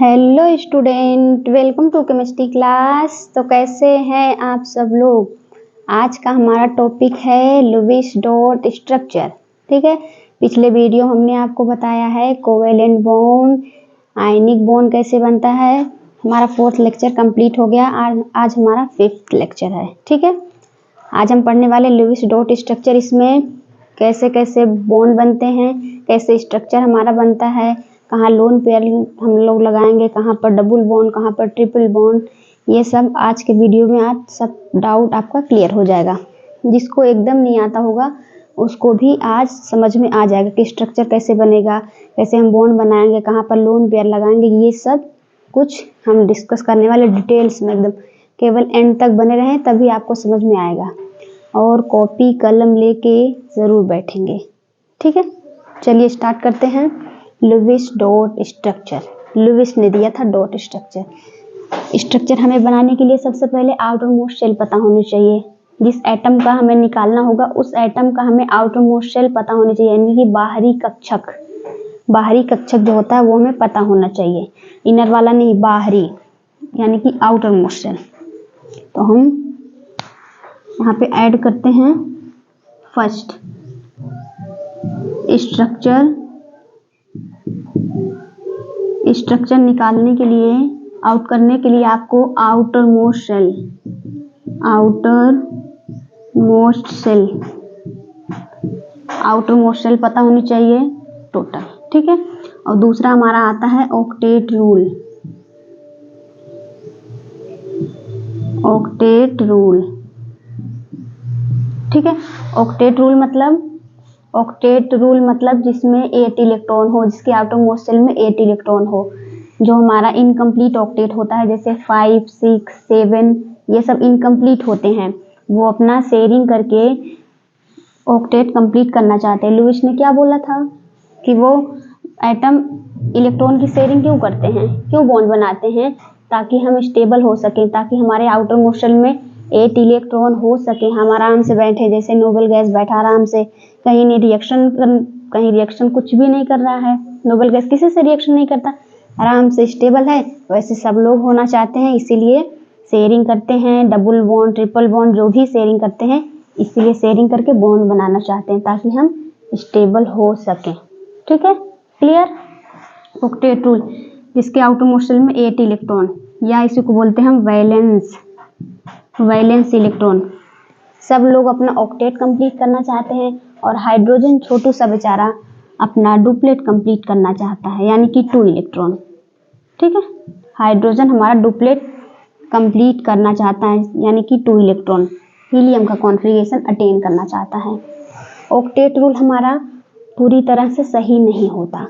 Hello student, welcome to chemistry class. तो कैसे हैं आप सब लोग। आज का हमारा टॉपिक है लुईस डॉट स्ट्रक्चर। ठीक है, पिछले वीडियो हमने आपको बताया है कोवेलेंट बॉन्ड, आयनिक बॉन्ड कैसे बनता है। हमारा 4th लेक्चर कंप्लीट हो गया। आज हमारा 5th लेक्चर है। ठीक है, आज हम पढ़ने वाले लुईस डॉट स्ट्रक्चर। इसमें कैसे कैसे बॉन्ड बनते हैं, कैसे स्ट्रक्चर हमारा बनता है, कहाँ लोन पेयर हम लोग लगाएंगे, कहाँ पर डबल बॉन्ड, कहाँ पर ट्रिपल बॉन्ड, ये सब आज के वीडियो में आज सब डाउट आपका क्लियर हो जाएगा। जिसको एकदम नहीं आता होगा उसको भी आज समझ में आ जाएगा कि स्ट्रक्चर कैसे बनेगा, कैसे हम बॉन्ड बनाएंगे, कहाँ पर लोन पेयर लगाएंगे। ये सब कुछ हम डिस्कस करने वाले डिटेल्स में एकदम। केवल एंड तक बने रहें तभी आपको समझ में आएगा। और कॉपी कलम लेके ज़रूर बैठेंगे। ठीक है, चलिए स्टार्ट करते हैं। लुईस डॉट स्ट्रक्चर, लुईस ने दिया था डॉट स्ट्रक्चर। स्ट्रक्चर हमें बनाने के लिए सबसे पहले आउटर मोस्ट शेल पता होनी चाहिए। जिस एटम का हमें निकालना होगा उस एटम का हमें आउटर मोस्ट शेल पता होनी चाहिए, यानी कि बाहरी कक्षक। बाहरी कक्षक जो होता है वो हमें पता होना चाहिए, इनर वाला नहीं, बाहरी यानी कि आउटर मोस्ट शेल। तो हम यहाँ पे ऐड करते हैं फर्स्ट स्ट्रक्चर निकालने के लिए, आउट करने के लिए आपको आउटर मोस्ट शेल पता होनी चाहिए टोटल। ठीक है, और दूसरा हमारा आता है ऑक्टेट रूल। ठीक है, ऑक्टेट रूल मतलब जिसमें 8 इलेक्ट्रॉन हो, जिसके आउटर मोस्ट शेल में 8 इलेक्ट्रॉन हो। जो हमारा इनकम्प्लीट ऑक्टेट होता है जैसे 5, 6, 7, ये सब इनकम्प्लीट होते हैं। वो अपना शेयरिंग करके ऑक्टेट कंप्लीट करना चाहते हैं। लुईस ने क्या बोला था कि वो एटम इलेक्ट्रॉन की शेयरिंग क्यों करते हैं, क्यों बॉन्ड बनाते हैं, ताकि हम स्टेबल हो सकें, ताकि हमारे आउटर मोस्ट शेल में 8 इलेक्ट्रॉन हो सके, हम आराम से बैठे, जैसे नोबल गैस बैठा आराम से, कहीं रिएक्शन कुछ भी नहीं कर रहा है। नोबल गैस किसी से रिएक्शन नहीं करता, आराम से स्टेबल है। वैसे सब लोग होना चाहते हैं, इसीलिए शेयरिंग करते हैं। डबल बॉन्ड, ट्रिपल बॉन्ड, जो भी शेयरिंग करते हैं, इसीलिए शेयरिंग करके बॉन्ड बनाना चाहते हैं ताकि हम स्टेबल हो सकें। ठीक है, क्लियर। ऑक्टेट रूल, जिसके आउटर मोस्ट शेल में 8 इलेक्ट्रॉन, या इसी को बोलते हैं हम वैलेंस इलेक्ट्रॉन। सब लोग अपना ऑक्टेट कंप्लीट करना चाहते हैं और हाइड्रोजन छोटू सा बेचारा अपना डुप्लेट कंप्लीट करना चाहता है, यानी कि 2 इलेक्ट्रॉन। ठीक है, हाइड्रोजन हमारा डुप्लेट कंप्लीट करना चाहता है, यानी कि 2 इलेक्ट्रॉन हीलियम का कॉन्फ़िगरेशन अटेन करना चाहता है। ऑक्टेट रूल हमारा पूरी तरह से सही नहीं होता।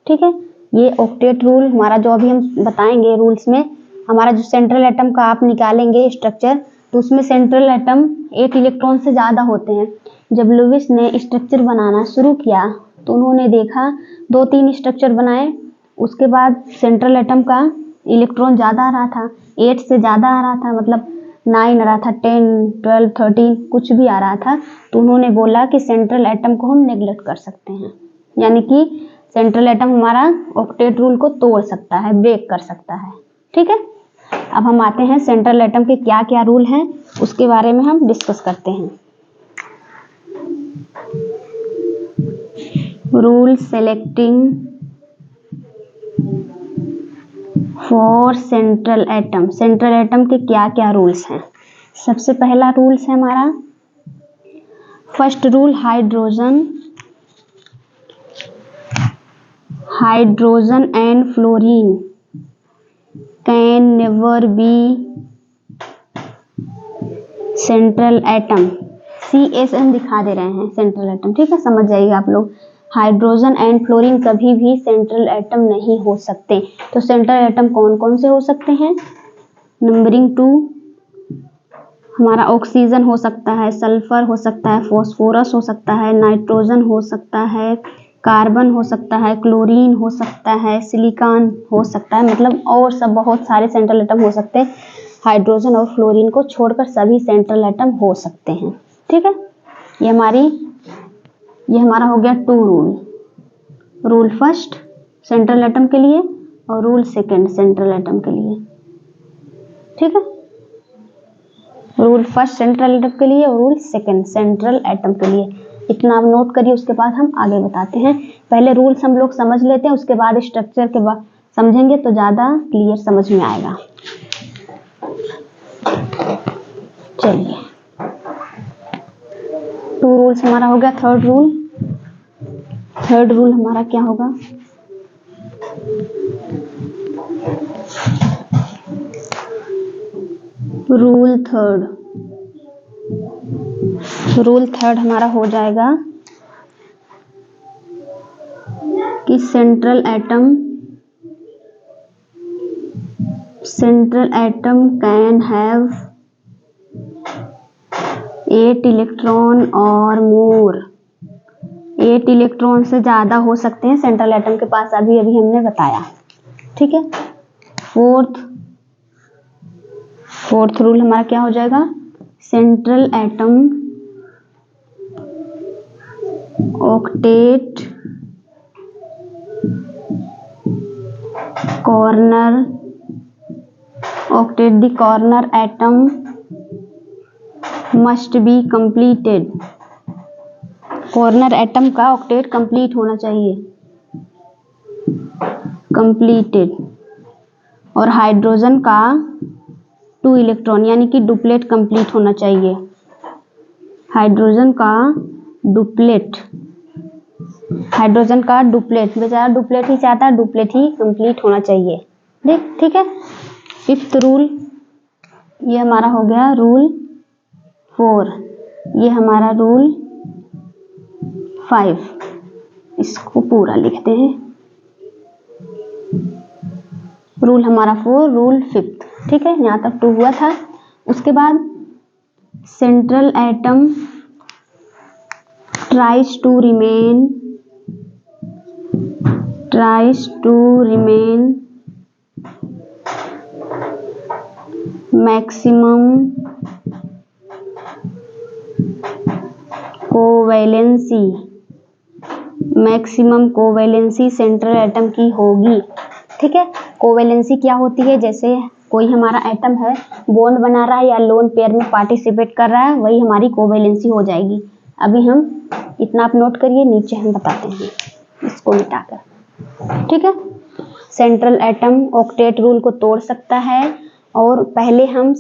ठीक है, ये ऑक्टेट रूल हमारा जो अभी हम बताएंगे रूल्स में, हमारा जो सेंट्रल एटम का आप निकालेंगे स्ट्रक्चर, तो उसमें सेंट्रल एटम 8 इलेक्ट्रॉन से ज़्यादा होते हैं। जब लुईस ने स्ट्रक्चर बनाना शुरू किया तो उन्होंने देखा 2-3 स्ट्रक्चर बनाए, उसके बाद सेंट्रल एटम का इलेक्ट्रॉन ज़्यादा आ रहा था, 8 से ज़्यादा आ रहा था, मतलब 9 आ रहा था, 10, 12, 13 कुछ भी आ रहा था। तो उन्होंने बोला कि सेंट्रल एटम को हम नेग्लेक्ट कर सकते हैं, यानी कि सेंट्रल एटम हमारा ऑक्टेट रूल को तोड़ सकता है, ब्रेक कर सकता है। ठीक है, अब हम आते हैं सेंट्रल एटम के क्या क्या रूल हैं उसके बारे में हम डिस्कस करते हैं। Rule selecting for central atom. Central atom के क्या क्या रूल्स हैं। सबसे पहला रूल्स है हमारा first rule, hydrogen and fluorine can never be central atom. CSN दिखा दे रहे हैं सेंट्रल एटम। ठीक है, समझ जाइए आप लोग। हाइड्रोजन एंड फ्लोरीन कभी भी सेंट्रल एटम नहीं हो सकते। तो सेंट्रल एटम कौन कौन से हो सकते हैं। नंबरिंग 2 हमारा ऑक्सीजन हो सकता है, सल्फर हो सकता है, फॉस्फोरस हो सकता है, नाइट्रोजन हो सकता है, कार्बन हो सकता है, क्लोरीन हो सकता है, सिलिकॉन हो सकता है, मतलब और सब बहुत सारे सेंट्रल एटम हो सकते हैं। हाइड्रोजन और फ्लोरीन को छोड़कर सभी सेंट्रल एटम हो सकते हैं। ठीक है, ये हमारा हो गया 2 rule. Rule first central atom के लिए, और रूल सेकंड सेंट्रल एटम के लिए, ठीक है। रूल फर्स्ट सेंट्रल एटम के लिए और रूल सेकंड सेंट्रल एटम के लिए, इतना आप नोट करिए। उसके बाद हम आगे बताते हैं। पहले रूल्स हम लोग समझ लेते हैं, उसके बाद स्ट्रक्चर के बाद समझेंगे तो ज़्यादा क्लियर समझ में आएगा। चलिए, 2 रूल्स हमारा हो गया। थर्ड रूल हमारा क्या होगा? रूल थर्ड हमारा हो जाएगा कि central atom can have 8 electron और मोर। 8 इलेक्ट्रॉन से ज़्यादा हो सकते हैं सेंट्रल एटम के पास, अभी हमने बताया, ठीक है। फोर्थ रूल हमारा क्या हो जाएगा? Central atom octet the corner atom must be completed. Corner atom का ऑक्टेट कंप्लीट होना चाहिए, कंप्लीटेड। और हाइड्रोजन का 2 इलेक्ट्रॉन यानी कि डुप्लेट कंप्लीट होना चाहिए। हाइड्रोजन का डुप्लेट, बेचारा डुप्लेट ही चाहता है, डुप्लेट ही कंप्लीट होना चाहिए, ठीक है। 5th रूल, ये हमारा हो गया रूल 4, ये हमारा रूल 5, इसको पूरा लिखते हैं। रूल हमारा 4, रूल 5th, ठीक है। यहाँ तक 2 हुआ था। उसके बाद central atom tries to remain maximum covalency central atom की होगी, ठीक है। कोवैलेंसी क्या होती है? जैसे कोई हमारा एटम है, बॉन्ड बना रहा है या लोन पेयर में पार्टिसिपेट कर रहा है, वही हमारी कोवैलेंसी हो जाएगी। अभी हम इतना आप नोट करिए, नीचे हम बताते हैं इसको मिटाकर, ठीक है। सेंट्रल एटम ऑक्टेट रूल को तोड़ सकता है, और पहले हम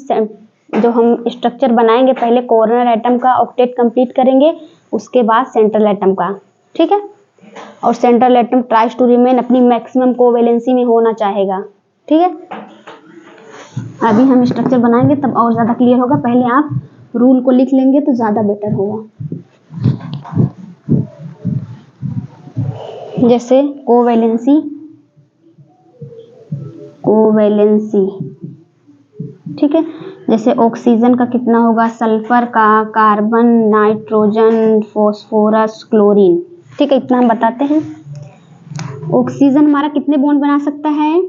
जो हम स्ट्रक्चर बनाएंगे, पहले कॉर्नर एटम का ऑक्टेट कंप्लीट करेंगे, उसके बाद सेंट्रल एटम का, ठीक है। और central atom tries to remain अपनी मैक्सिमम कोवैलेंसी में होना चाहेगा, ठीक है। अभी हम स्ट्रक्चर बनाएंगे तब और ज़्यादा क्लियर होगा। पहले आप रूल को लिख लेंगे तो ज़्यादा बेटर होगा। जैसे कोवैलेंसी, ठीक है। जैसे ऑक्सीजन का कितना होगा, सल्फर का, कार्बन, नाइट्रोजन, फॉस्फोरस, क्लोरीन, ठीक है। इतना हम बताते हैं। ऑक्सीजन हमारा कितने बॉन्ड बना सकता है?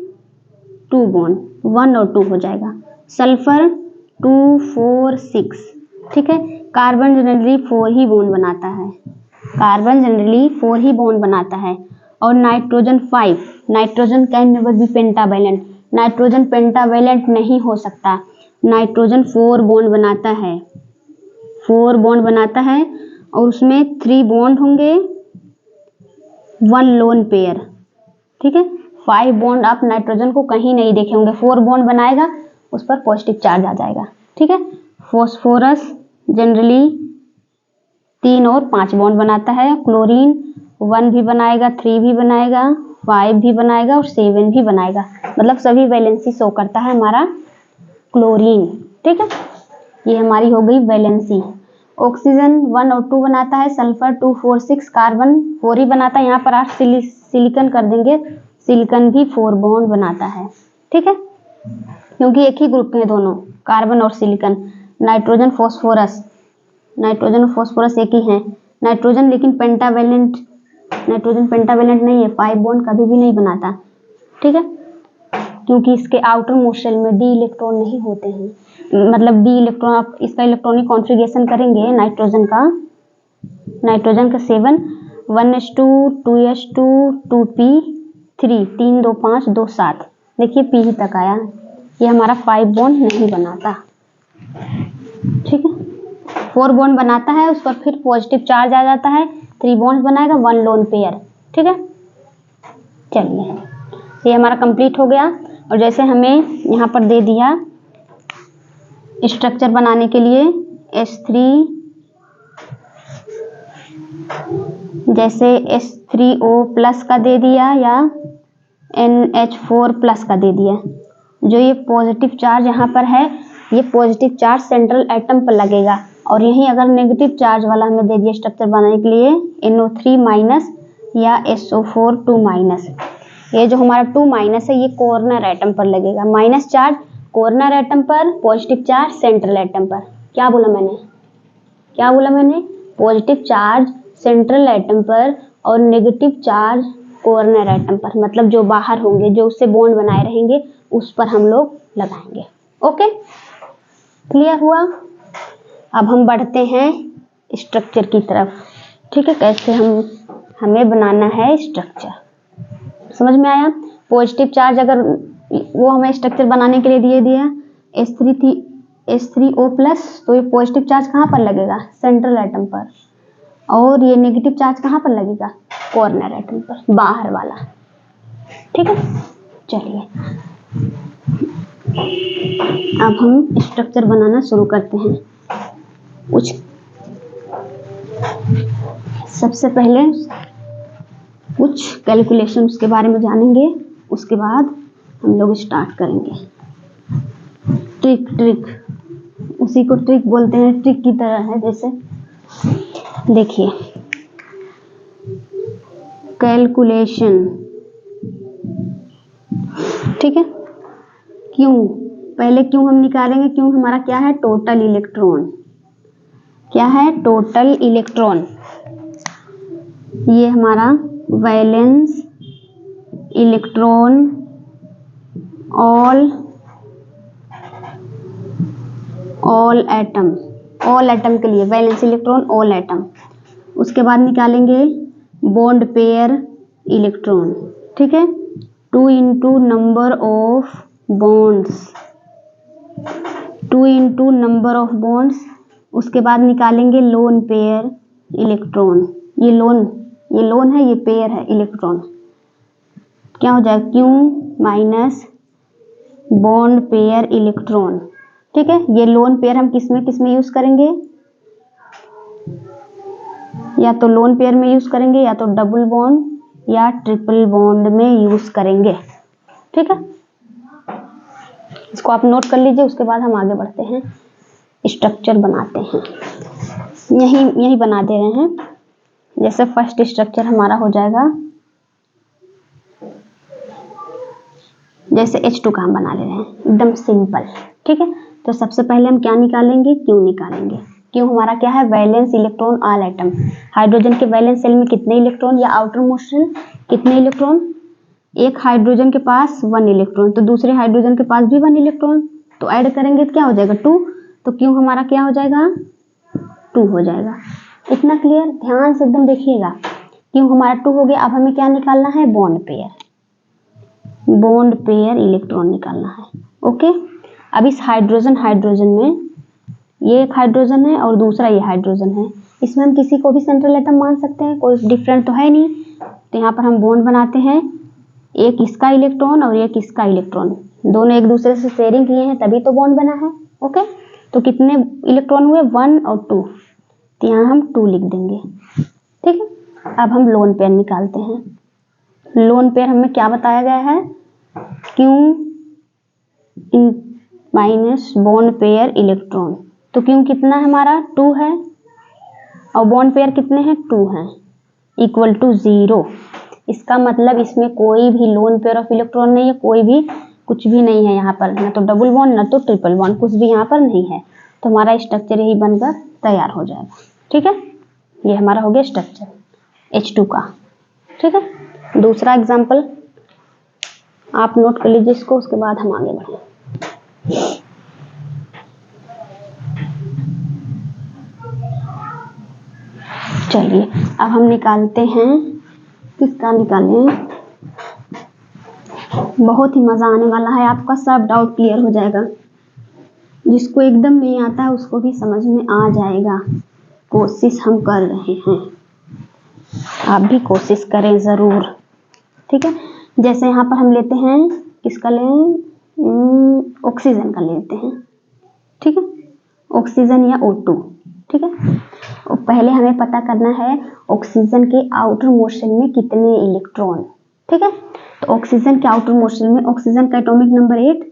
2 बॉन्ड, 1 और 2 हो जाएगा। सल्फर 2, 4, 6, ठीक है। कार्बन जनरली 4 ही बॉन्ड बनाता है, और nitrogen 5। Nitrogen can never be pentavalent, nitrogen pentavalent नहीं हो सकता। नाइट्रोजन 4 बॉन्ड बनाता है, और उसमें 3 बॉन्ड होंगे, 1 लोन पेयर, ठीक है। 5 बॉन्ड आप नाइट्रोजन को कहीं नहीं देखे होंगे। 4 बॉन्ड बनाएगा, उस पर पॉजिटिव चार्ज आ जाएगा, ठीक है। फॉस्फोरस जनरली 3 और 5 बॉन्ड बनाता है। क्लोरीन 1 भी बनाएगा, 3 भी बनाएगा, 5 भी बनाएगा और 7 भी बनाएगा, मतलब सभी वैलेंसी शो करता है हमारा क्लोरीन, ठीक है। ये हमारी हो गई वैलेंसी। ऑक्सीजन 1 और 2 बनाता है, सल्फर 2, 4, 6, कार्बन 4 ही बनाता है। यहाँ पर आप सिलिकॉन कर देंगे, सिलिकॉन भी 4 बॉन्ड बनाता है, ठीक है, क्योंकि एक ही ग्रुप में दोनों, कार्बन और सिलिकॉन। नाइट्रोजन फॉस्फोरस एक ही है। नाइट्रोजन लेकिन पेंटावैलेंट नहीं है, 5 बॉन्ड कभी भी नहीं बनाता, ठीक है, क्योंकि इसके आउटर मोस्ट शेल में डी इलेक्ट्रॉन नहीं होते हैं। मतलब डी इलेक्ट्रॉन, आप इसका इलेक्ट्रॉनिक कॉन्फ़िगरेशन करेंगे नाइट्रोजन का 7, 1s2, 2s2, 2p, 3, 3 2 5 2 7, देखिए पी ही तक आया, ये हमारा 5 बॉन्ड नहीं बनाता। ठीक है, 4 बॉन्ड बनाता है, उस पर फिर पॉजिटिव चार्ज आ जाता है, 3 बॉन्ड बनाएगा, 1 लोन पेयर। ठीक है, चलिए ये हमारा कंप्लीट हो गया। और जैसे हमें यहाँ पर दे दिया स्ट्रक्चर बनाने के लिए H3, जैसे H3O प्लस का दे दिया या NH4 प्लस का दे दिया, जो ये पॉजिटिव चार्ज यहाँ पर है, ये पॉजिटिव चार्ज सेंट्रल एटम पर लगेगा, और यहीं अगर नेगेटिव चार्ज वाला हमें दे दिया स्ट्रक्चर बनाने के लिए NO3 माइनस या SO4 2 माइनस, ये जो हमारा 2 माइनस है ये कॉर्नर एटम पर लगेगा, माइनस चार्ज कॉर्नर एटम पर, पॉजिटिव चार्ज सेंट्रल एटम पर। क्या बोला मैंने? पॉजिटिव चार्ज सेंट्रल एटम पर और नेगेटिव चार्ज कॉर्नर एटम पर, मतलब जो बाहर होंगे, जो उससे बॉन्ड बनाए रहेंगे, उस पर हम लोग लगाएंगे। ओके, क्लियर हुआ? अब हम बढ़ते हैं स्ट्रक्चर की तरफ। ठीक है, कैसे हमें बनाना है स्ट्रक्चर, समझ में आया? पॉजिटिव चार्ज अगर वो हमें स्ट्रक्चर बनाने के लिए दिया H3O प्लस, तो ये पॉजिटिव चार्ज कहाँ पर लगेगा? सेंट्रल एटम पर, और ये नेगेटिव चार्ज कहाँ पर लगेगा? कॉर्नर एटम पर, बाहर वाला। ठीक है, चलिए अब हम स्ट्रक्चर बनाना शुरू करते हैं। सबसे पहले कुछ कैलकुलेशन के बारे में जानेंगे, उसके बाद हम लोग स्टार्ट करेंगे। ट्रिक, उसी को ट्रिक बोलते हैं, ट्रिक की तरह है जैसे। देखिए, कैलकुलेशन, ठीक है, क्यों, पहले क्यों हम निकालेंगे, क्यों हमारा क्या है? Total electron. क्या है? Total electron. ये हमारा वैलेंस इलेक्ट्रॉन ऑल एटम के लिए वैलेंस इलेक्ट्रॉन ऑल एटम। उसके बाद निकालेंगे बॉन्ड पेयर इलेक्ट्रॉन। ठीक है, 2 इंटू नंबर ऑफ बॉन्ड्स। उसके बाद निकालेंगे लोन पेयर इलेक्ट्रॉन। ये लोन है, ये पेयर है इलेक्ट्रॉन। क्या हो जाएगा? Q minus bond pair electron. ठीक है, ये लोन पेयर हम किस में यूज करेंगे? या तो लोन पेयर में यूज करेंगे, या तो डबल बॉन्ड या ट्रिपल बॉन्ड में यूज करेंगे। ठीक है, इसको आप नोट कर लीजिए। उसके बाद हम आगे बढ़ते हैं, स्ट्रक्चर बनाते हैं। यही बना दे रहे हैं। जैसे फर्स्ट स्ट्रक्चर हमारा हो जाएगा, जैसे H2 का हम बना ले रहे हैं, एकदम सिंपल। ठीक है, तो सबसे पहले हम क्या निकालेंगे? Q निकालेंगे। Q हमारा क्या है? Valence electron all atom. Hydrogen के वैलेंस सेल में कितने इलेक्ट्रॉन या आउटर मोस्ट शेल कितने इलेक्ट्रॉन? एक हाइड्रोजन के पास 1 इलेक्ट्रॉन, तो दूसरे हाइड्रोजन के पास भी 1 इलेक्ट्रॉन, तो ऐड करेंगे तो क्या हो जाएगा? 2। तो Q हमारा क्या हो जाएगा? 2 हो जाएगा। इतना क्लियर? ध्यान से एकदम देखिएगा। Q हमारा 2 हो गया। अब हमें क्या निकालना है? बॉन्ड पेयर इलेक्ट्रॉन निकालना है। ओके, अब इस हाइड्रोजन में ये एक हाइड्रोजन है और दूसरा ये हाइड्रोजन है, इसमें हम किसी को भी सेंट्रल एटम मान सकते हैं, कोई डिफरेंट तो है नहीं। तो यहाँ पर हम बॉन्ड बनाते हैं, एक इसका इलेक्ट्रॉन और एक इसका इलेक्ट्रॉन, दोनों एक दूसरे से शेयरिंग किए हैं तभी तो बॉन्ड बना है। ओके, तो कितने इलेक्ट्रॉन हुए? 1 और 2, तो यहाँ हम 2 लिख देंगे। ठीक है, अब हम लोन पेयर निकालते हैं। लोन पेयर हमें क्या बताया गया है? Q minus bond pair electron. तो Q कितना है हमारा? 2 है, और बॉन्ड पेयर कितने हैं? 2 हैं, इक्वल टू 0। इसका मतलब इसमें कोई भी लोन पेयर ऑफ इलेक्ट्रॉन नहीं है, कोई भी कुछ भी नहीं है यहाँ पर, ना तो डबल बॉन्ड ना तो ट्रिपल बॉन्ड, कुछ भी यहाँ पर नहीं है। तो हमारा स्ट्रक्चर यही बनकर तैयार हो जाएगा। ठीक है, ये हमारा हो गया स्ट्रक्चर H2 का। ठीक है, दूसरा एग्जाम्पल आप नोट कर लीजिए इसको, उसके बाद हम आगे बढ़ें। चलिए अब हम निकालते हैं, किसका निकालें? बहुत ही मज़ा आने वाला है, आपका सब डाउट क्लियर हो जाएगा। जिसको एकदम नहीं आता है उसको भी समझ में आ जाएगा। कोशिश हम कर रहे हैं, आप भी कोशिश करें ज़रूर, ठीक है। जैसे यहाँ पर हम लेते हैं, किसका लें, ऑक्सीजन का लेते हैं, ठीक है, ऑक्सीजन या O2, ठीक है। और पहले हमें पता करना है ऑक्सीजन के आउटर मोशन में कितने इलेक्ट्रॉन, ठीक है। तो ऑक्सीजन के आउटर मोशन में ऑक्सीजन का एटॉमिक नंबर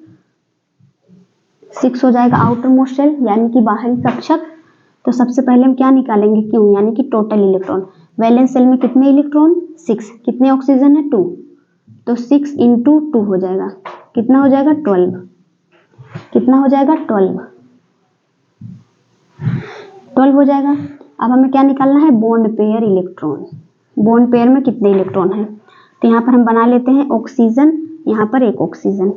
6 हो जाएगा आउटर मोशन, यानी कि बाहरी कक्षक। तो सबसे पहले हम क्या निकालेंगे, क्यों, यानी कि टोटल इलेक्ट्रॉन। वैलेंस शेल में कितने इलेक्ट्रॉन, 6, कितने ऑक्सीजन है 2, तो 6 × 2 हो जाएगा, कितना हो जाएगा 12, कितना हो जाएगा 12 हो जाएगा। अब हमें क्या निकालना है, bond pair electron. Bond pair में कितने इलेक्ट्रॉन हैं, तो यहाँ पर हम बना लेते हैं ऑक्सीजन, यहाँ पर एक ऑक्सीजन,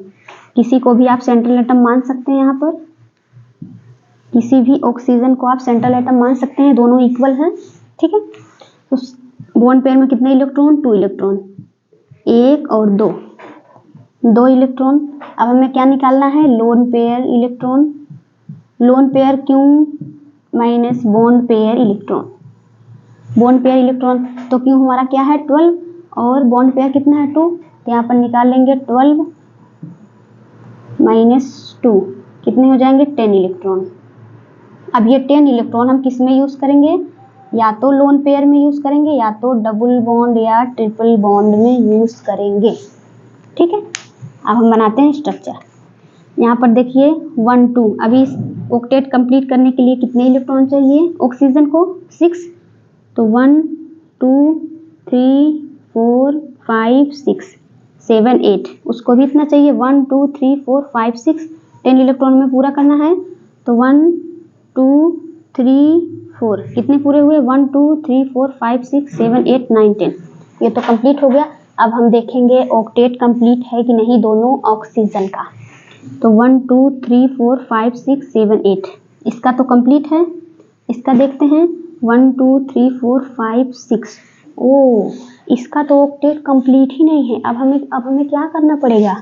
किसी को भी आप सेंट्रल एटम मान सकते हैं, यहाँ पर किसी भी ऑक्सीजन को आप सेंट्रल एटम मान सकते हैं, दोनों इक्वल हैं, ठीक है। तो बॉन्ड पेयर में कितने इलेक्ट्रॉन, 2 इलेक्ट्रॉन, 1 और 2 इलेक्ट्रॉन। अब हमें क्या निकालना है, lone pair electron. Lone pair क्यों, minus bond pair electron. Bond pair electron तो क्यों हमारा क्या है 12, और बॉन्ड पेयर कितना है 2, तो यहाँ पर निकाल लेंगे 12 - 2, कितने हो जाएंगे 10 इलेक्ट्रॉन। अब ये 10 इलेक्ट्रॉन हम किस में यूज़ करेंगे, या तो लोन पेयर में यूज़ करेंगे, या तो डबल बॉन्ड या ट्रिपल बॉन्ड में यूज़ करेंगे, ठीक है। अब हम बनाते हैं स्ट्रक्चर। यहाँ पर देखिए 1 2, अभी ऑक्टेट कंप्लीट करने के लिए कितने इलेक्ट्रॉन चाहिए ऑक्सीजन को, 6, तो 1 2 3 4 5 6 7 8, उसको भी इतना चाहिए, 1 2 3 4 5 6, 10 इलेक्ट्रॉन में पूरा करना है। तो 1 2 3 4, कितने पूरे हुए, 1 2 3 4 5 6 7 8 9 10, ये तो कंप्लीट हो गया। अब हम देखेंगे ऑक्टेट कंप्लीट है कि नहीं दोनों ऑक्सीजन का। तो 1 2 3 4 5 6 7 8, इसका तो कंप्लीट है, इसका देखते हैं 1 2 3 4 5 6, ओ इसका तो ऑक्टेट कंप्लीट ही नहीं है। अब हमें क्या करना पड़ेगा,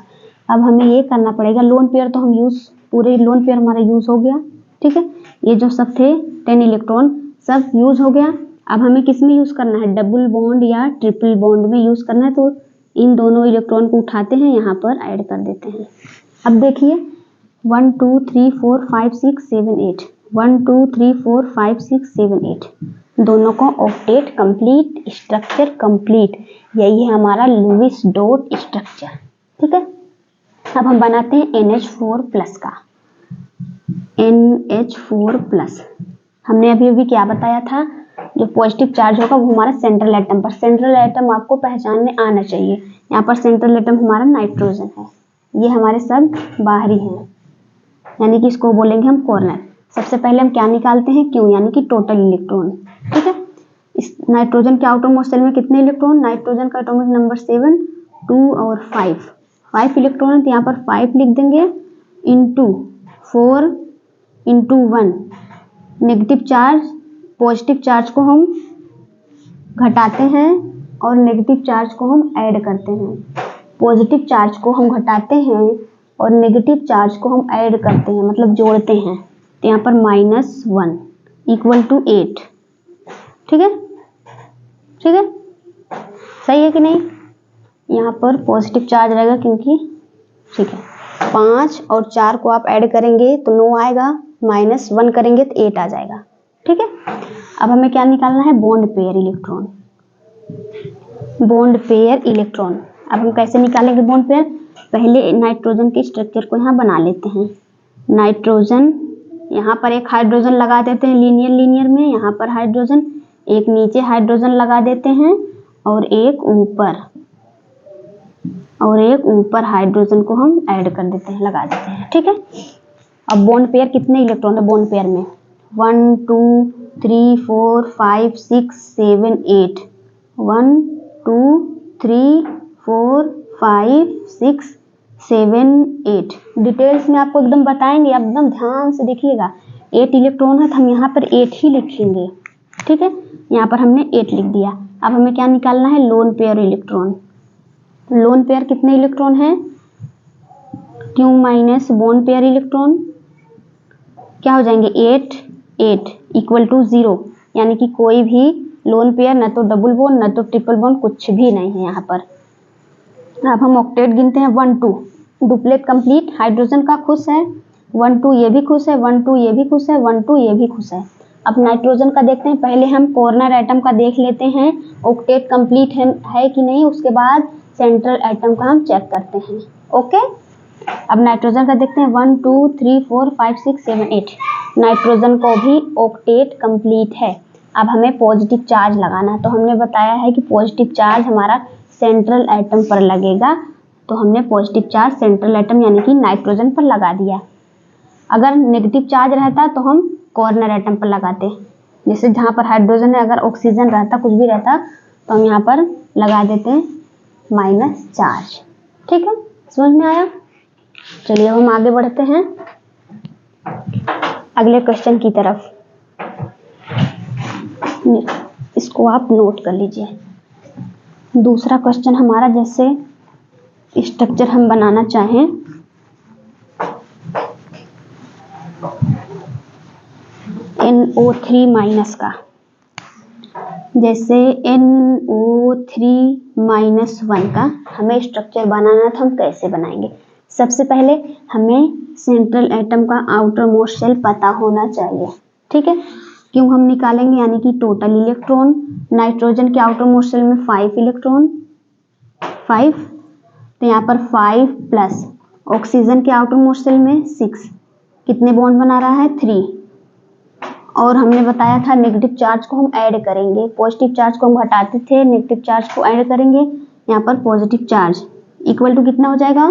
अब हमें ये करना पड़ेगा, लोन पेयर तो हम यूज़, पूरे लोन पेयर हमारा यूज़ हो गया, ठीक है। ये जो सब थे 10 इलेक्ट्रॉन सब यूज़ हो गया। अब हमें किस में यूज़ करना है, डबल बॉन्ड या ट्रिपल बॉन्ड में यूज़ करना है। तो इन दोनों इलेक्ट्रॉन को उठाते हैं, यहाँ पर ऐड कर देते हैं। अब देखिए 1 2 3 4 5 6 7 8, 1 2 3 4 5 6 7 8, दोनों को ऑक्टेट कंप्लीट, स्ट्रक्चर कंप्लीट, यही है हमारा लुईस डॉट स्ट्रक्चर, ठीक है। अब हम बनाते हैं NH4+ का। NH4+, हमने अभी क्या बताया था, जो पॉजिटिव चार्ज होगा वो हमारा सेंट्रल एटम पर, सेंट्रल एटम आपको पहचानने आना चाहिए। यहाँ पर सेंट्रल एटम हमारा नाइट्रोजन है, ये हमारे सब बाहरी हैं, यानी कि इसको बोलेंगे हम कॉर्नर। सबसे पहले हम क्या निकालते हैं, क्यों, यानी कि टोटल इलेक्ट्रॉन, ठीक है। इस नाइट्रोजन के आउटर मोस्ट शेल में कितने इलेक्ट्रॉन, नाइट्रोजन का एटॉमिक नंबर 7, 2 और 5 इलेक्ट्रॉन है, तो यहाँ पर 5 लिख देंगे, into 4 into 1, negative charge, positive charge को हम घटाते हैं और नेगेटिव चार्ज को हम ऐड करते हैं। पॉजिटिव चार्ज को हम घटाते हैं और नेगेटिव चार्ज को हम ऐड करते हैं, मतलब जोड़ते हैं। तो यहाँ पर -1 = 8, ठीक है, ठीक है, सही है कि नहीं। यहाँ पर पॉजिटिव चार्ज रहेगा क्योंकि, ठीक है, 5 और 4 को आप ऐड करेंगे तो 9 आएगा, -1 करेंगे तो 8 आ जाएगा, ठीक है। अब हमें क्या निकालना है, bond pair electron. Bond pair electron अब हम कैसे निकालेंगे बॉन्ड पेयर, पहले नाइट्रोजन के स्ट्रक्चर को यहाँ बना लेते हैं। नाइट्रोजन, यहाँ पर एक हाइड्रोजन लगा देते हैं लीनियर में, यहाँ पर हाइड्रोजन, एक नीचे हाइड्रोजन लगा देते हैं और एक ऊपर हाइड्रोजन को हम ऐड कर देते हैं, लगा देते हैं, ठीक है। अब बॉन्ड पेयर कितने इलेक्ट्रॉन है बॉन्ड पेयर में, 1 2 3 4 5 6 7 8, 1 2 3 4 5 6 7 8, डिटेल्स में आपको एकदम बताएंगे, आप एकदम ध्यान से देखिएगा। 8 इलेक्ट्रॉन है तो हम यहाँ पर 8 ही लिखेंगे, ठीक है। यहाँ पर हमने 8 लिख दिया। अब हमें क्या निकालना है, lone pair electron. Lone pair कितने इलेक्ट्रॉन हैं, Q minus bond pair electron क्या हो जाएंगे 8 8 इक्वल टू 0, यानी कि कोई भी लोन पेयर न तो डबल बॉन्ड न तो ट्रिपल बॉन्ड कुछ भी नहीं है यहाँ पर। अब हम ऑक्टेट गिनते हैं 1 2 डुप्लेट कंप्लीट, हाइड्रोजन का खुश है 1 2 ये भी खुश है 1 2 ये भी खुश है 1 2 ये भी खुश है। अब नाइट्रोजन का देखते हैं, पहले हम कॉर्नर एटम का देख लेते हैं ऑक्टेट कंप्लीट है कि नहीं, उसके बाद सेंट्रल एटम का हम चेक करते हैं। ओके, अब नाइट्रोजन का देखते हैं 1 2 3 4 5 6 7 8, नाइट्रोजन को भी ऑक्टेट कंप्लीट है। अब हमें पॉजिटिव चार्ज लगाना है, तो हमने बताया है कि पॉजिटिव चार्ज हमारा सेंट्रल एटम पर लगेगा, तो हमने पॉजिटिव चार्ज सेंट्रल एटम यानी कि नाइट्रोजन पर लगा दिया। अगर नेगेटिव चार्ज रहता तो हम कॉर्नर एटम पर लगाते, जैसे जहाँ पर हाइड्रोजन है, अगर ऑक्सीजन रहता कुछ भी रहता तो हम यहाँ पर लगा देते हैं माइनस चार्ज। ठीक है, समझ में आया? चलिए अब हम आगे बढ़ते हैं अगले क्वेश्चन की तरफ। इसको आप नोट कर लीजिए। दूसरा क्वेश्चन हमारा, जैसे स्ट्रक्चर हम बनाना चाहें NO3 माइनस का, जैसे NO3 माइनस 1 का हमें स्ट्रक्चर बनाना था, हम कैसे बनाएंगे? सबसे पहले हमें सेंट्रल एटम का आउटर मोस्ट शेल पता होना चाहिए। ठीक है, क्यों हम निकालेंगे, यानी कि टोटल इलेक्ट्रॉन, नाइट्रोजन के आउटर मोस्ट शेल में 5 इलेक्ट्रॉन 5, तो यहाँ पर 5 प्लस ऑक्सीजन के आउटर मोस्ट शेल में 6, कितने बॉन्ड बना रहा है 3, और हमने बताया था नेगेटिव चार्ज को हम ऐड करेंगे, पॉजिटिव चार्ज को हम हटाते थे, नेगेटिव चार्ज को ऐड करेंगे, यहाँ पर पॉजिटिव चार्ज इक्वल टू कितना हो जाएगा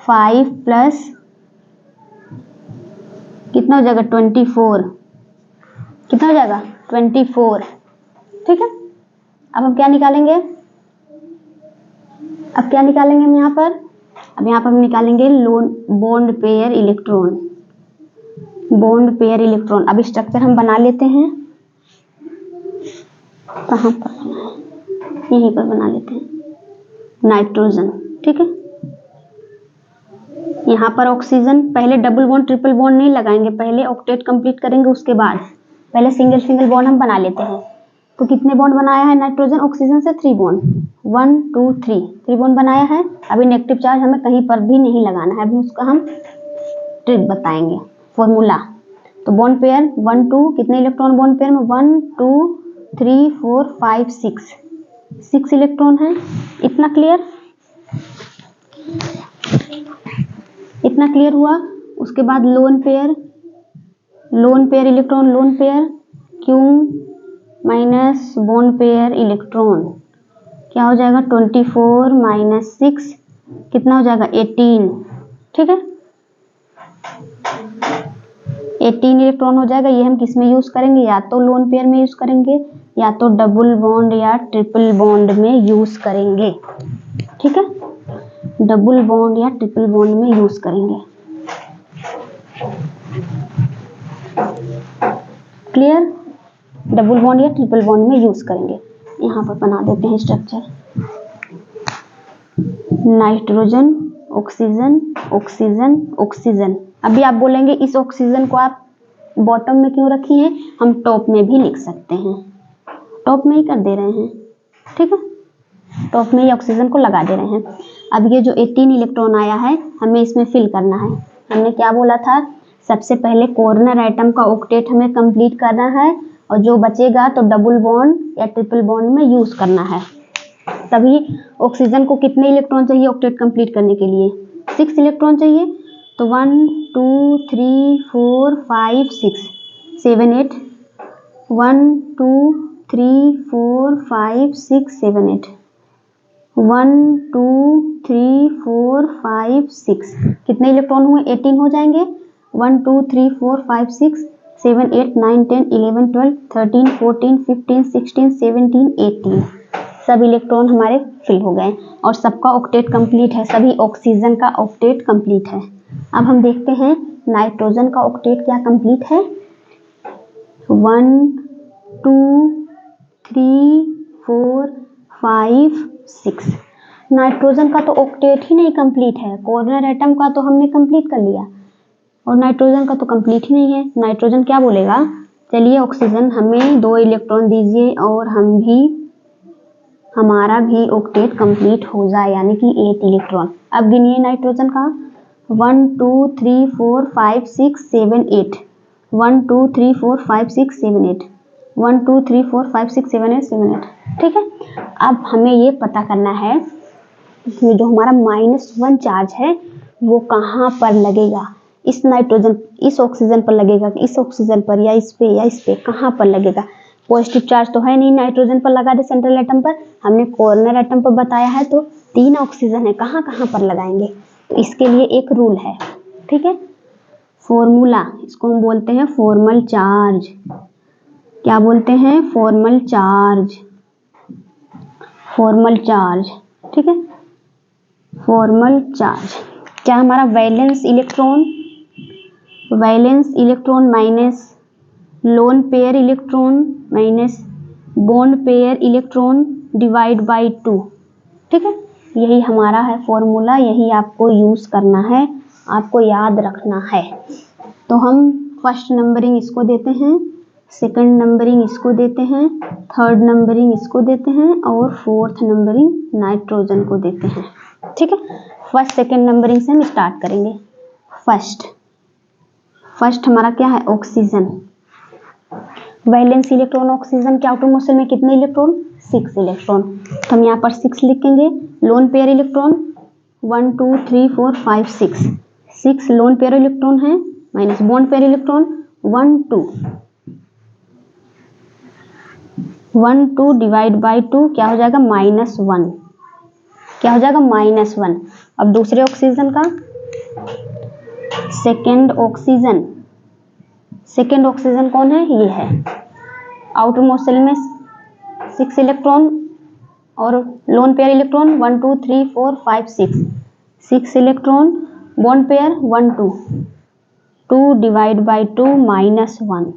5 प्लस कितना हो जाएगा 24, कितना हो जाएगा 24। ठीक है, अब हम क्या निकालेंगे, अब क्या निकालेंगे हम यहाँ पर, अब यहाँ पर हम निकालेंगे loan bond pair electron, bond pair electron. अब स्ट्रक्चर हम बना लेते हैं, कहाँ पर बनाए, यहीं पर बना लेते हैं नाइट्रोजन। ठीक है, यहाँ पर ऑक्सीजन, पहले डबल बॉन्ड ट्रिपल बॉन्ड नहीं लगाएंगे, पहले ऑक्टेट कंप्लीट करेंगे, उसके बाद पहले सिंगल सिंगल बॉन्ड हम बना लेते हैं। तो कितने बॉन्ड बनाया है नाइट्रोजन ऑक्सीजन से 3 बॉन्ड, 1 2 3 बॉन्ड बनाया है। अभी नेगेटिव चार्ज हमें कहीं पर भी नहीं लगाना है, अभी उसका हम ट्रिक बताएंगे फॉर्मूला। तो बॉन्ड पेयर 1 2 कितने इलेक्ट्रॉन बॉन्ड पेयर में 1 2 3 4 5 6 इलेक्ट्रॉन है। इतना क्लियर, इतना क्लियर हुआ। उसके बाद loan pair electron, lone pair Q minus bond pair electron क्या हो जाएगा 24 माइनस 6 कितना हो जाएगा 18। ठीक है, 18 इलेक्ट्रॉन हो जाएगा। ये हम किस में यूज करेंगे, या तो लोन पेयर में यूज करेंगे या तो डबल बॉन्ड या ट्रिपल बॉन्ड में यूज करेंगे। ठीक है, डबल बॉन्ड या ट्रिपल बॉन्ड में यूज करेंगे। क्लियर, डबल बॉन्ड या ट्रिपल बॉन्ड में यूज करेंगे। यहाँ पर बना देते हैं structure, nitrogen oxygen oxygen oxygen. अभी आप बोलेंगे इस ऑक्सीजन को आप बॉटम में क्यों रखी हैं, हम टॉप में भी लिख सकते हैं, टॉप में ही कर दे रहे हैं। ठीक है, टॉप में ही ऑक्सीजन को लगा दे रहे हैं। अब ये जो 18 इलेक्ट्रॉन आया है हमें इसमें फिल करना है। हमने क्या बोला था, सबसे पहले कॉर्नर एटम का ऑक्टेट हमें कंप्लीट करना है, और जो बचेगा तो डबल बॉन्ड या ट्रिपल बॉन्ड में यूज करना है। तभी ऑक्सीजन को कितने इलेक्ट्रॉन चाहिए ऑक्टेट कंप्लीट करने के लिए, 6 इलेक्ट्रॉन चाहिए। तो 1 2 3 4 5 6 7 8 1 2 3 4 5 6 7 8 1 2 3 4 5 6 कितने इलेक्ट्रॉन हुए 18 हो जाएंगे। 1 2 3 4 5 6 7 8 9 10 11 12 13 14 15 16 17 18 सब इलेक्ट्रॉन हमारे फिल हो गए और सबका ऑक्टेट कंप्लीट है, सभी ऑक्सीजन का ऑक्टेट कंप्लीट है। अब हम देखते हैं नाइट्रोजन का ऑक्टेट क्या कंप्लीट है। 1 2 3 4 5 6 नाइट्रोजन का तो ऑक्टेट ही नहीं कंप्लीट है, कॉर्नर एटम का तो हमने कंप्लीट कर लिया और नाइट्रोजन का तो कंप्लीट ही नहीं है। नाइट्रोजन क्या बोलेगा, चलिए ऑक्सीजन हमें 2 इलेक्ट्रॉन दीजिए और हमारा भी ऑक्टेट कंप्लीट हो जाए, यानी कि 8 इलेक्ट्रॉन। अब गिनिए नाइट्रोजन का 1 2 3 4 5 6 7 8 1 2 3 4 5 6 7 8 1 2 3 4 5 6 7 8 7 8। ठीक है, अब हमें ये पता करना है कि जो हमारा -1 चार्ज है वो कहाँ पर लगेगा, इस ऑक्सीजन पर लगेगा, इस ऑक्सीजन पर, या इस पे कहाँ पर लगेगा। पॉजिटिव चार्ज तो है नहीं, नाइट्रोजन पर लगा दे सेंट्रल एटम पर, हमने कॉर्नर एटम पर बताया है, तो 3 ऑक्सीजन है, कहाँ कहाँ पर लगाएंगे। तो इसके लिए एक रूल है, ठीक है, फॉर्मूला, इसको हम बोलते हैं फॉर्मल चार्ज। क्या बोलते हैं, फॉर्मल चार्ज, फॉर्मल चार्ज, ठीक है, फॉर्मल चार्ज। क्या हमारा valence electron minus loan pair electron minus bond pair electron divide by 2, ठीक है, यही हमारा है फॉर्मूला, यही आपको यूज करना है, आपको याद रखना है। तो हम फर्स्ट नंबरिंग इसको देते हैं, सेकंड नंबरिंग इसको देते हैं, थर्ड नंबरिंग इसको देते हैं और फोर्थ नंबरिंग नाइट्रोजन को देते हैं। ठीक है, फर्स्ट सेकंड नंबरिंग से हम स्टार्ट करेंगे। फर्स्ट हमारा क्या है, ऑक्सीजन। वैलेंस इलेक्ट्रॉन ऑक्सीजन के आउटर मोस्ट शेल में कितने इलेक्ट्रॉन, 6 इलेक्ट्रॉन। तो हम यहाँ पर 6 लिखेंगे। Lone pair electron 1 2 3 4 5 6 lone pair electron है, minus bond pair electron 1 2 divide by 2 क्या हो जाएगा, -1, क्या हो जाएगा, -1। अब दूसरे ऑक्सीजन का, सेकेंड ऑक्सीजन कौन है, ये है। आउटर मोस्ट शेल में 6 इलेक्ट्रॉन और loan pair electron 1 2 3 4 5 6 electron, bond pair 1 2 divide by 2 -1।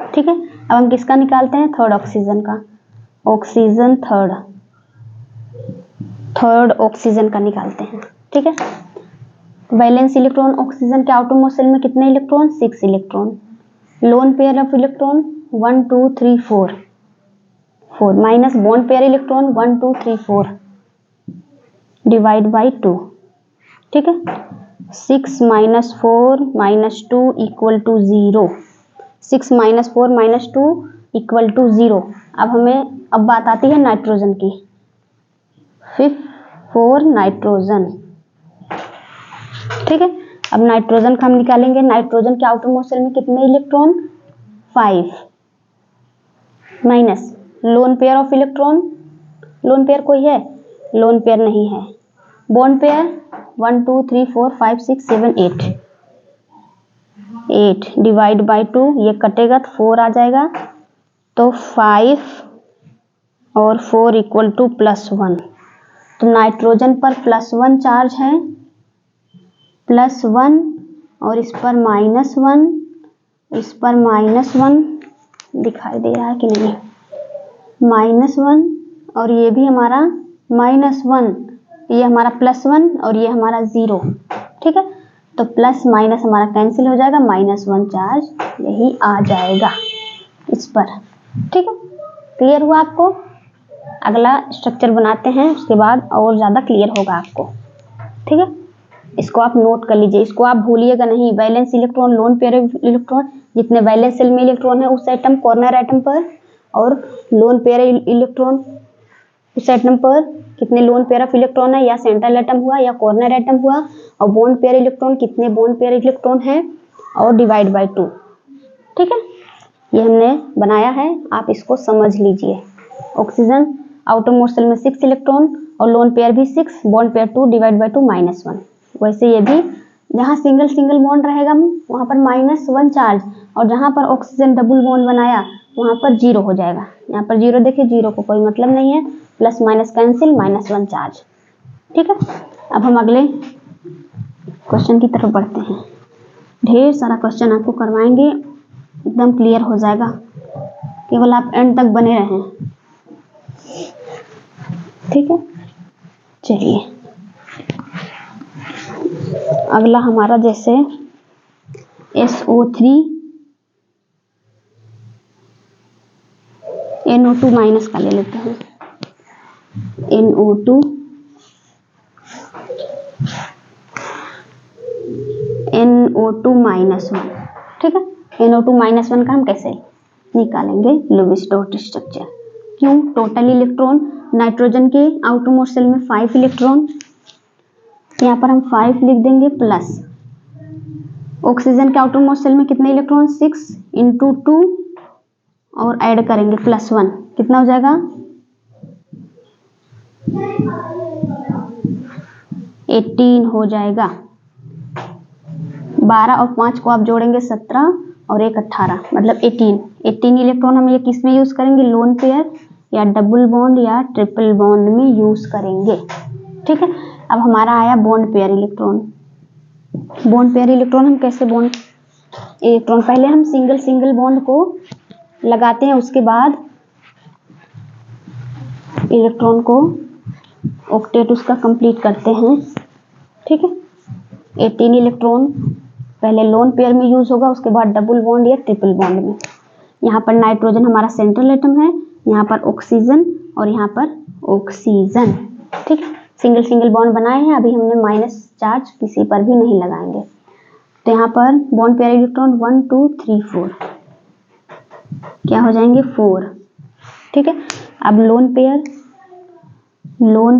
ठीक है, अब हम किसका निकालते हैं, थर्ड ऑक्सीजन का, ऑक्सीजन थर्ड ऑक्सीजन का निकालते हैं। ठीक है, वैलेंस इलेक्ट्रॉन ऑक्सीजन के आउटर मोस्ट शेल में कितने electron, 6 electron. Lone pair of electron 1 2 3 4 minus bond pair electron 1 2 3 4 divide by 2। ठीक है, 6 - 4 - 2 इक्वल टू 0, 6 - 4 - 2 इक्वल टू 0। अब बात आती है नाइट्रोजन की, 4 नाइट्रोजन। ठीक है, अब नाइट्रोजन का हम निकालेंगे। नाइट्रोजन के आउटर मोस्ट शेल में कितने electron, 5 minus lone pair of electron, lone pair कोई है, लोन पेयर नहीं है। बॉन्ड पेयर 1 2 3 4 5 6 7 8 डिवाइड बाई 2, ये कटेगा तो 4 आ जाएगा, तो 5 और 4 इक्वल टू +1। तो नाइट्रोजन पर +1 चार्ज है, +1, और इस पर -1, इस पर -1 दिखाई दे रहा है कि नहीं, -1, और ये भी हमारा -1, ये हमारा +1 और ये हमारा 0। ठीक है, तो प्लस माइनस हमारा कैंसिल हो जाएगा, -1 चार्ज यही आ जाएगा इस पर। ठीक है, क्लियर हुआ आपको। अगला स्ट्रक्चर बनाते हैं, उसके बाद और ज़्यादा क्लियर होगा आपको। ठीक है, इसको आप नोट कर लीजिए, इसको आप भूलिएगा नहीं। Valence electron, lone pair electron, जितने वैलेंस शेल में इलेक्ट्रॉन है उस एटम, कॉर्नर एटम पर, और लोन पेयर इलेक्ट्रॉन उस एटम पर कितने लोन पेयर ऑफ इलेक्ट्रॉन है, या सेंट्रल एटम हुआ या कॉर्नर एटम हुआ, और बॉन्ड पेयर इलेक्ट्रॉन कितने बॉन्ड पेयर इलेक्ट्रॉन है, और डिवाइड बाय 2। ठीक है, ये हमने बनाया है, आप इसको समझ लीजिए। ऑक्सीजन आउटर मोस्ट शेल में 6 इलेक्ट्रॉन और लोन पेयर भी 6, बॉन्ड पेयर 2 डिवाइड बाय 2 -1। वैसे ये भी जहाँ सिंगल बॉन्ड रहेगा वहाँ पर -1 चार्ज, और जहाँ पर ऑक्सीजन डबल बॉन्ड बनाया वहाँ पर 0 हो जाएगा। यहाँ पर 0 देखिए, 0 को कोई मतलब नहीं है, प्लस माइनस कैंसिल, -1 चार्ज। ठीक है, अब हम अगले क्वेश्चन की तरफ बढ़ते हैं। ढेर सारा क्वेश्चन आपको करवाएंगे, एकदम क्लियर हो जाएगा, केवल आप एंड तक बने रहें। ठीक है, चलिए अगला हमारा जैसे SO3 NO2 माइनस का ले लेते हैं। NO2 माइनस 1, ठीक है। NO2 माइनस 1 का हम कैसे निकालेंगे? Lewis dot structure. क्यों? टोटल इलेक्ट्रॉन नाइट्रोजन के आउटरमोस्ट शेल में 5 इलेक्ट्रॉन, यहाँ पर हम 5 लिख देंगे, प्लस ऑक्सीजन के आउटरमोस्ट शेल में कितने इलेक्ट्रॉन? 6 इंटू 2 और ऐड करेंगे +1, कितना हो जाएगा? 18 हो जाएगा। 12 और 5 को आप जोड़ेंगे 17 और 1 18, मतलब 18 इलेक्ट्रॉन हम ये किस में यूज करेंगे? लोन पेयर या डबल बॉन्ड या ट्रिपल बॉन्ड में यूज करेंगे, ठीक है। अब हमारा आया bond pair electron. Bond pair electron हम कैसे बॉन्ड इलेक्ट्रॉन, पहले हम सिंगल बॉन्ड को लगाते हैं, उसके बाद इलेक्ट्रॉन को ऑक्टेट उसका कंप्लीट करते हैं, ठीक है। 18 इलेक्ट्रॉन पहले लोन पेयर में यूज होगा, उसके बाद डबल बॉन्ड या ट्रिपल बॉन्ड में। यहाँ पर नाइट्रोजन हमारा सेंट्रल एटम है, यहाँ पर ऑक्सीजन और यहाँ पर ऑक्सीजन, ठीक है। सिंगल बॉन्ड बनाए हैं, अभी हमने माइनस चार्ज किसी पर भी नहीं लगाएंगे। तो यहाँ पर बॉन्ड पेयर इलेक्ट्रॉन 1 2 3 4 क्या हो जाएंगे? 4, ठीक है। अब लोन